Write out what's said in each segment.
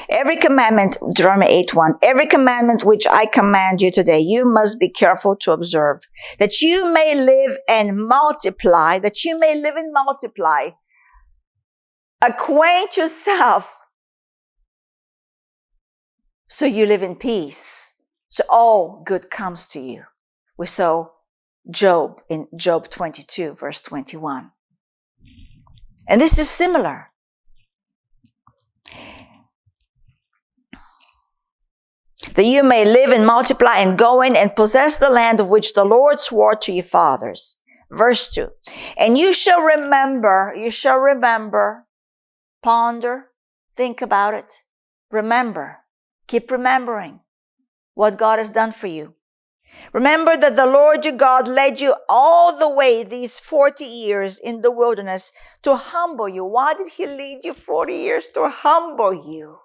Every commandment, Deuteronomy 8:1, every commandment which I command you today, you must be careful to observe, that you may live and multiply, that you may live and multiply. Acquaint yourself so you live in peace. So all good comes to you. We saw Job in Job 22, verse 21. And this is similar. That you may live and multiply and go in and possess the land of which the Lord swore to your fathers. Verse 2. And you shall remember, ponder, think about it, remember, keep remembering what God has done for you. Remember that the Lord your God led you all the way these 40 years in the wilderness to humble you. Why did he lead you 40 years? To humble you.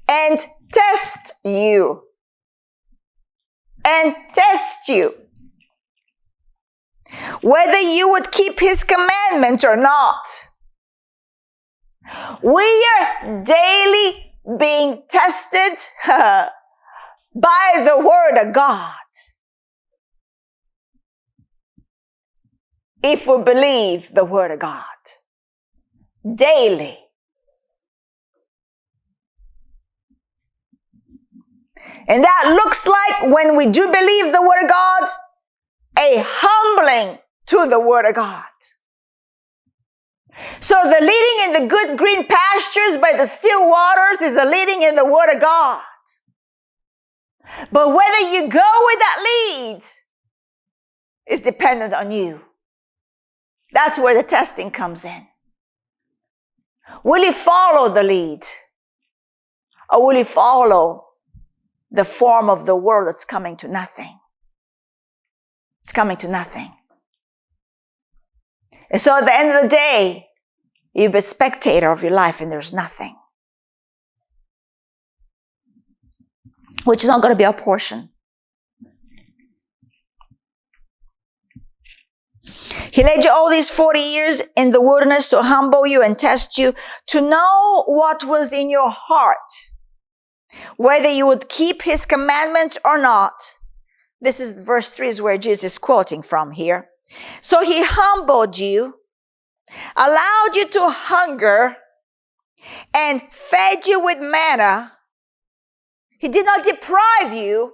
And test you. And test you. Whether you would keep his commandment or not. We are daily being tested by the word of God. If we believe the word of God. Daily. And that looks like, when we do believe the word of God, a humbling to the word of God. So the leading in the good green pastures by the still waters is a leading in the word of God. But whether you go with that lead is dependent on you. That's where the testing comes in. Will you follow the lead? Or will you follow the form of the world that's coming to nothing? It's coming to nothing. And so at the end of the day, you'll be a spectator of your life and there's nothing. Which is not going to be our portion. He led you all these 40 years in the wilderness to humble you and test you, to know what was in your heart, whether you would keep his commandment or not. This is verse 3 is where Jesus is quoting from here. So he humbled you, allowed you to hunger, and fed you with manna. He did not deprive you.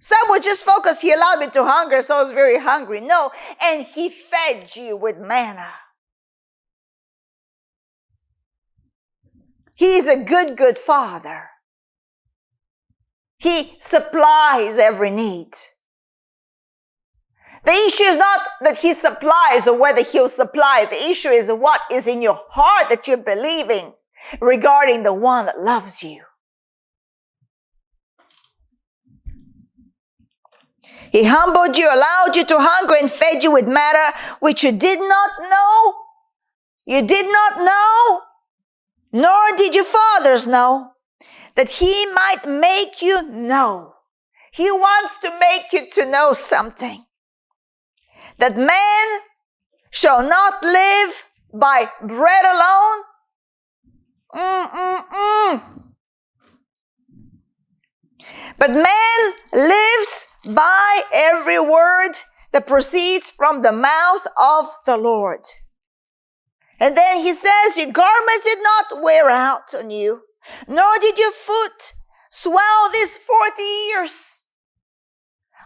Some would just focus, he allowed me to hunger, so I was very hungry. No, and he fed you with manna. He is a good, good father. He supplies every need. The issue is not that he supplies or whether he'll supply. The issue is what is in your heart that you're believing regarding the one that loves you. He humbled you, allowed you to hunger, and fed you with manna, which you did not know. You did not know, nor did your fathers know, that he might make you know. He wants to make you to know something. That man shall not live by bread alone. But man lives by every word that proceeds from the mouth of the Lord. And then he says, your garments did not wear out on you, nor did your foot swell these 40 years.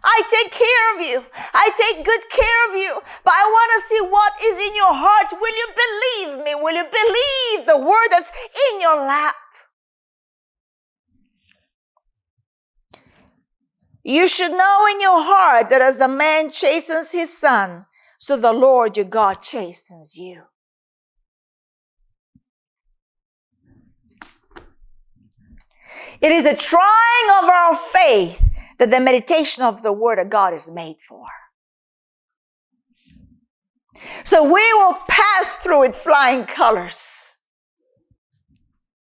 I take care of you. I take good care of you. But I want to see what is in your heart. Will you believe me? Will you believe the word that's in your lap? You should know in your heart that as a man chastens his son, so the Lord your God chastens you. It is the trying of our faith that the meditation of the word of God is made for. So we will pass through with flying colors.